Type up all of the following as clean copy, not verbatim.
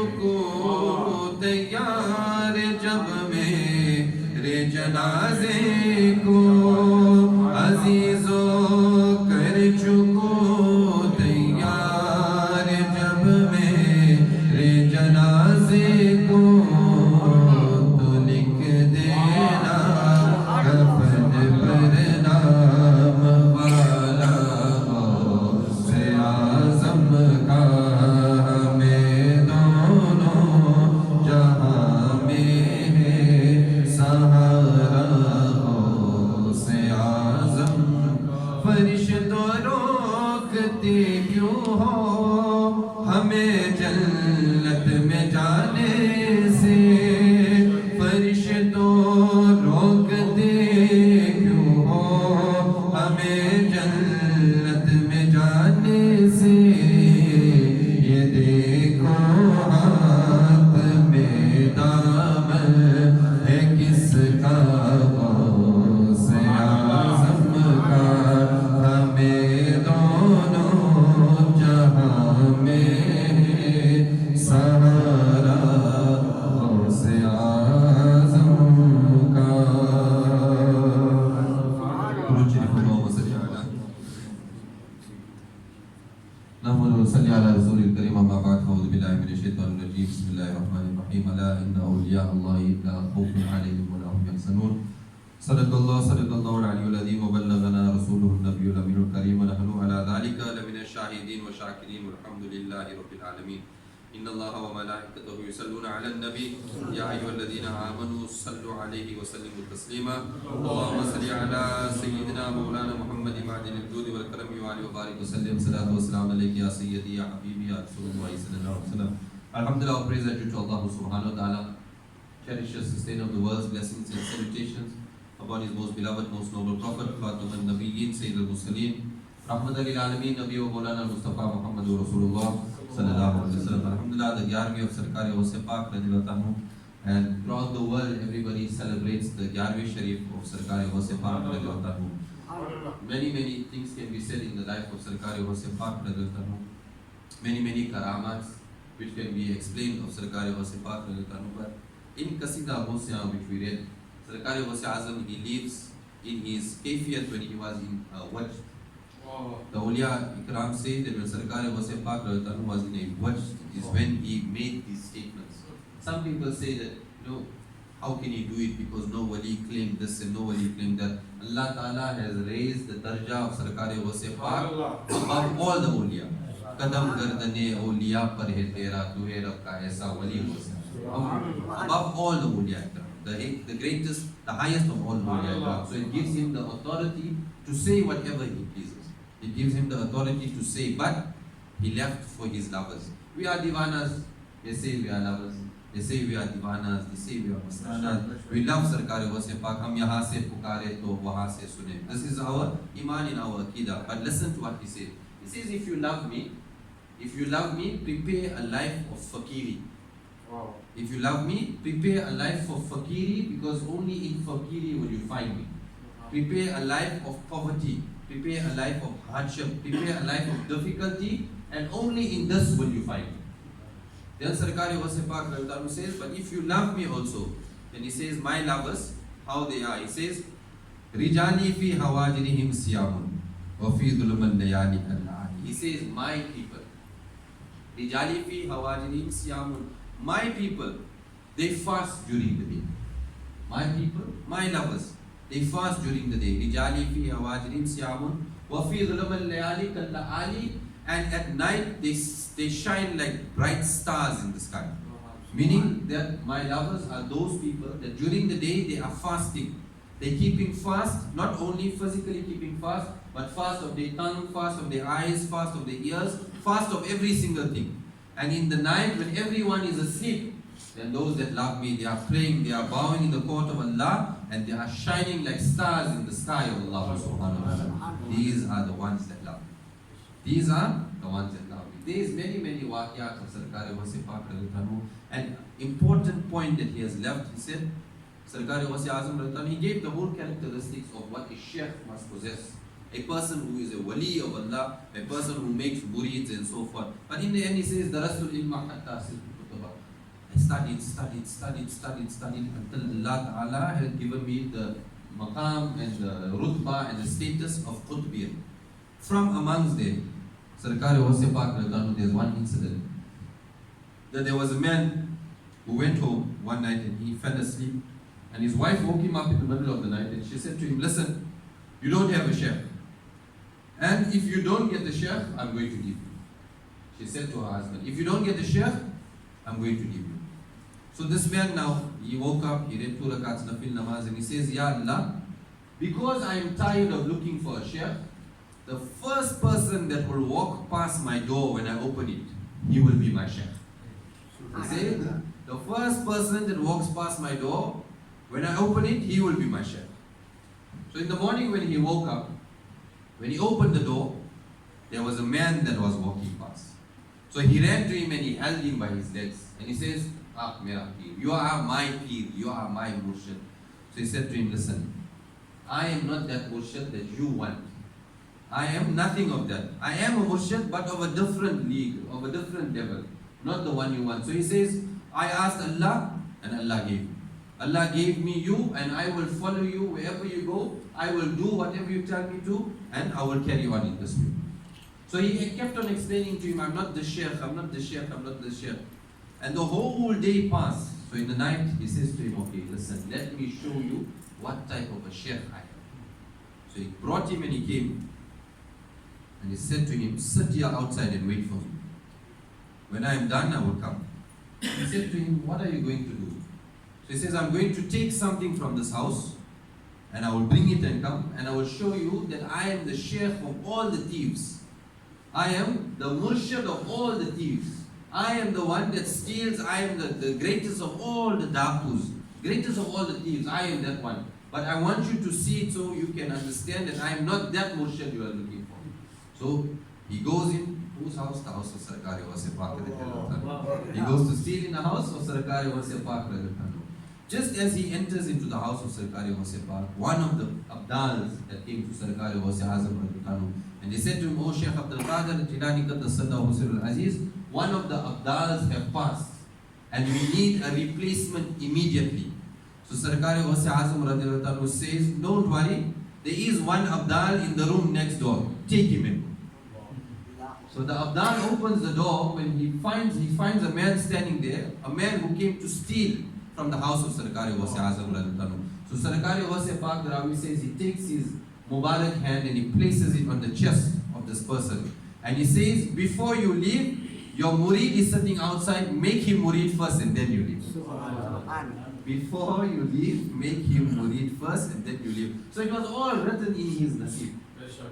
चुको तैयार जब मेरे जनाजे को अजीजों कर चुको तैयार जब मेरे जनाजे को तो लिख देना कफन पर नाम वाला से आज़म का हमें दोनों जहां में है सहारा से आज़म फरिश्तों रोकते क्यों हो हमें जन्नत में जाने से फरिश्तों रोकते क्यों हो हमें जन्नत में जाने से ये देखो हाथ में दामन है किसका से आज़म का हमें दोनों जहां में सहारा से आज़म का नहमदुहु व सल्ली अला रसूलिल करीम अम्मा बाद अऊज़ु बिल्लाहि मिनश शैतानिर रजीम बिस्मिल्लाहिर रहमानिर रहीम अला इन्ना औलिया अल्लाहि ला खौफुन अलैहिम व ला हुम यहज़नून सल्लल्लाहु अलैहि वसल्लम व बल्लगना रसूलुहुन नबियुल अमीनुल करीम व नहनु अला ज़ालिका लमिनश शाहिदीन व शाकिरीन वल्हम्दुलिल्लाहि रब्बिल आलमीन इन्नल्लाहा व मलाइकतहु युसल्लूना अलन नबी या अय्युहल्लज़ीना आमनू सल्लु अलैहि व सल्लिमू तस्लीमा अल्लाहुम्मा सल्लि अला सय्यिदिना मौलाना मुहम्मदिन मादिनिल जूदि वल करम व आलिहि व बारिक व सल्लिम सल्लल्लाहु व सल्लम अलैहि या सय्यदी या हबीबी या रसूलुल्लाह सल्लल्लाहु अलैहि वसल्लम Alhamdulillah, all praise are due to Allah subhanahu wa ta'ala, cherishes, sustainer of the world's blessings and salutations upon his most beloved, most noble prophet, Khataman Nabiyyin, Sayyid al-Mursaleen, Rahmatan lil Alameen, Nabi wa Moulana Mustafa Muhammadur Rasulullah sallallahu alaihi wasallam. Alhamdulillah, the 11th of Sarkari Urs Qadiriyya, and throughout the world, everybody celebrates the 11th Shareef of Sarkari Urs Qadiriyya. Many things can be said in the life of Sarkari Urs Qadiriyya. Many karamats which can be explained of Sarkari Urs Qadiriyya. But in Qasida Ghosya which we read, Sarkari Ghosya Azam, he lives in his kayfiyat when he was in Wajh. The Awliya Ikram say that when Sarkari Ghosya Qadiriyya was in a Wajh is when he made these statements. Some people say that, how can he do it because no wali claimed this and no wali claimed that. Allah Ta'ala has raised the darja of Sarkari Ghosya above all the Awliya. Qadam gardane awliya par hai tera, tu hai Rab ka aisa wali Ghosya. Above all the Awliya Ikram. The greatest, the highest of all Awliya. So it gives him the authority to say whatever he pleases. It gives him the authority to say, but he left for his lovers. We are divanas, they say we are lovers. They say we are divanas, they say we are mastanas. We love Sarkari Ghosya Pak, hum yahan se pukare to wahan se sune. This is our iman in our akidah. But listen to what he says. He says, if you love me, prepare a life of fakiri. Wow. If you love me, prepare a life of fakiri, because only in fakiri will you find me. Prepare a life of poverty, prepare a life of hardship, prepare a life of difficulty, and only in this will you find me. Then Sarkari Ghosya Pak says, but if you love me also, then he says, my lovers, how they are. He says, Rijani fi hawajirihim siyamun, wa fi dhuluman layali kallani. He says, my people. Rijali fi hawajirihim siyamun. My people, they fast during the day. My people, my lovers, they fast during the day. Rijali fi hawajirihim siyamun, wa fi dhuluman layali kallani. And at night, they shine like bright stars in the sky. Meaning that my lovers are those people that during the day they are fasting. They're keeping fast, not only physically keeping fast, but fast of their tongue, fast of their eyes, fast of their ears, fast of every single thing. And in the night when everyone is asleep, then those that love me, they are praying, they are bowing in the court of Allah, and they are shining like stars in the sky of Allah subhanahu wa ta'ala. These are the ones that love me. These are the ones that love me. There is many waqiyat of Sarkari Ghosya Pak radhiyallahu. An important point that he has left, he said, Sarkari Ghosya Azam radhiyallahu, he gave the whole characteristics of what a sheikh must possess. A person who is a wali of Allah, a person who makes murids and so forth. But in the end he says, Darasul ilma hatta sirruhu. khutbah. I studied until Allah Ta'ala had given me the maqam and the rutbah and the status of Qutbiyya. From amongst them, Sarkar Wasi Pak, there's one incident that there was a man who went home one night and he fell asleep, and his wife woke him up in the middle of the night and she said to him, listen, you don't have a sheikh, and if you don't get the sheikh, I'm going to give you. She said to her husband, if you don't get the sheikh, I'm going to give you. So this man now, he woke up, he read 2 rakats nafil namaz, and he says, Ya Allah, because I am tired of looking for a sheikh, the first person that will walk past my door when I open it, he will be my sheikh. He said, the first person that walks past my door, when I open it, he will be my sheikh. So in the morning when he woke up, when he opened the door, there was a man that was walking past. So he ran to him and he held him by his legs. And he says, Ah, mera peer, you are my peer, you are my murshid. So he said to him, listen, I am not that murshid that you want. I am nothing of that. I am a murshid, but of a different league, of a different level, not the one you want. So he says, I asked Allah, and Allah gave me. Allah gave me you, and I will follow you wherever you go. I will do whatever you tell me to, and I will carry on in this way. So he kept on explaining to him, I'm not the sheikh, I'm not the sheikh, I'm not the sheikh. And the whole day passed. So in the night, he says to him, okay, listen, let me show you what type of a sheikh I am. So he brought him and he came. And he said to him, sit here outside and wait for me. When I am done, I will come. He said to him, what are you going to do? So he says, I'm going to take something from this house, and I will bring it and come, and I will show you that I am the sheikh of all the thieves. I am the murshid of all the thieves. I am the one that steals. I am the greatest of all the dakus, greatest of all the thieves. I am that one. But I want you to see it so you can understand that I am not that murshid you are looking for. So he goes in, whose house? The house of Sarkari Wasi Pak. He goes to steal in the house of Sarkari Wasi Pak. Just as he enters into the house of Sarkari Wasi Pak, one of the Abdals that came to Sarkari Wasi Azam, and they said to him, Oh Sheikh Abdul Qadir, Jilani QaddisaSirruhu Aziz, one of the Abdals have passed, and we need a replacement immediately. So Sarkari Wasi Azam says, don't worry, there is one Abdal in the room next door, take him in. So the Abdal opens the door. When he finds a man standing there, a man who came to steal from the house of Sarkari Wasi Azam. So Sarkari Wasi Pak, the Rawi says, he takes his Mubarak hand and he places it on the chest of this person. And he says, before you leave, your murid is sitting outside, make him murid first and then you leave. Before you leave, make him murid first and then you leave. So it was all written in his nasib.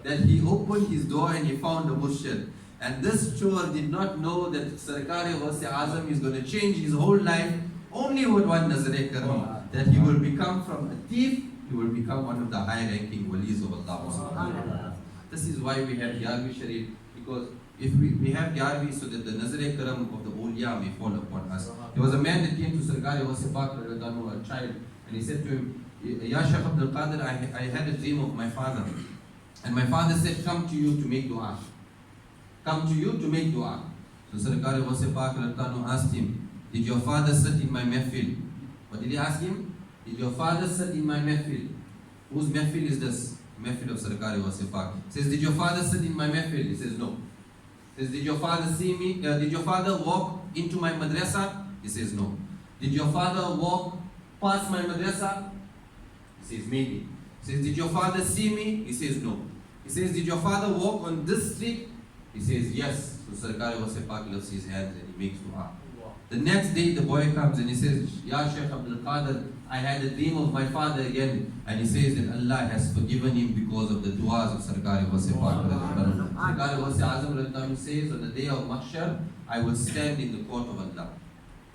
That he opened his door and he found a murshid. And this chore did not know that Sarkari Wasi Azam is going to change his whole life only with one Nazare Karmi. That he will become from a thief, he will become one of the high-ranking walis of Allah. This is why we have Yarvi Shareef, because if we have Yarvi so that the Nazare Karam of the Awliya may fall upon us. There was a man that came to Sarkari Wasi Pak, a child, and he said to him, Ya Sheikh Abdul Qadir, I had a dream of my father. And my father said, come to you to make dua. Come to you to make dua. So Sarkari Wasi Pak asked him, did your father sit in my mehfil? What did he ask him? Did your father sit in my mehfil? Whose mehfil is this? Mehfil of Sarkari Wasi Pak. He says, did your father sit in my mehfil? He says, no. He says, did your father see me? Did your father walk into my madrasa? He says, no. Did your father walk past my madrasa? He says, maybe. He says, did your father see me? He says, no. He says, did your father walk on this street? He says, yes. So Sarkari Wasi Pak lifts his hands and he makes dua. The next day the boy comes and he says, Ya Sheikh Abdul Qadir, I had a dream of my father again. And he says that Allah has forgiven him because of the du'as of Sarkari Wasi Pak. Sarkari Wasi Azam says, on the day of Mahshar, I will stand in the court of Allah.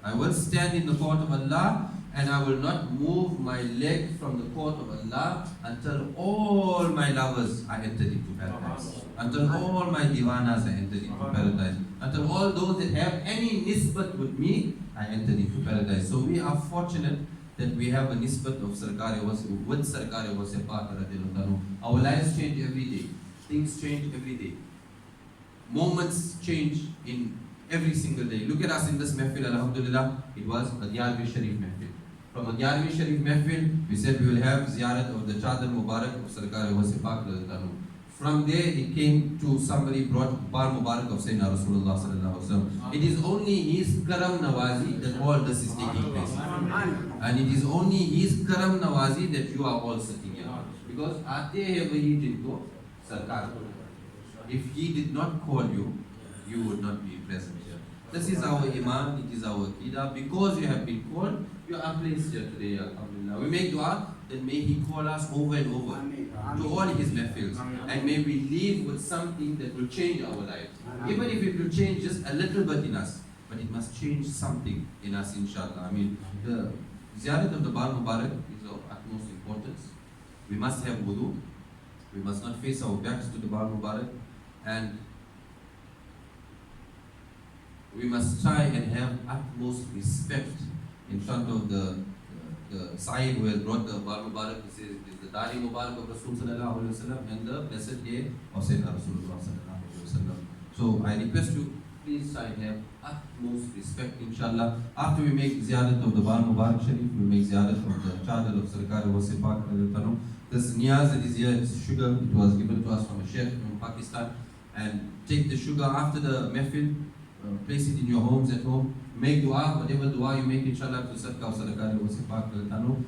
I will stand in the court of Allah, and I will not move my leg from the court of Allah until all my lovers are entered into paradise. Until all my divanas are entered into paradise. Until all those that have any nisbat with me are entered into paradise. So we are fortunate that we have a nisbat of Sarkari Wasi with Sarkari Wasi Pak. Our lives change every day. Things change every day. Moments change in every single day. Look at us in this mehfil, alhamdulillah, it was a Diyarvi Shareef mehfil. From a Diyarvi Shareef mehfil, we said we will have Ziyarah of the Chadar Mubarak of Sarkar Pak. From there it came to somebody brought Bar Mubarak of Sayyidina Rasulullah sallallahu alaihi wasallam. It is only his Karam Nawazi that all this is taking place. And it is only his Karam Nawazi that you are all sitting here. Because Aate hai wahi jinko Sarkar. If he did not call you, you would not be present here. This is our Iman, it is our Aqidah. Because you have been called, you are placed here today, alhamdulillah. We make dua that may he call us over and over to all his mehfils. And may we leave with something that will change our life. Even if it will change just a little bit in us, but it must change something in us, inshallah. I mean, the Ziyarat of the Bar Mubarak is of utmost importance. We must have wudu. We must not face our backs to the Bar Mubarak. And we must try and have utmost respect in front of the Sahib who has brought the Bar Mubarak. He says it is the Dari Mubarak of Rasul sallallahu alaihi wasallam and the blessed day of Sayyidina Rasulullah sallallahu alaihi wasallam. So I request you, please try and have utmost respect, inshallah. After we make Ziyarat of the Bar Mubarak Sharif, we make Ziyarat of the Chadar of Sarkar Pak. This niyaz that is here is sugar. It was given to us from a Sheikh from Pakistan. And take the sugar after the mehfil, place it in your homes at home. Make dua, whatever dua you make, inshallah, to Sadqa or Sadaqah,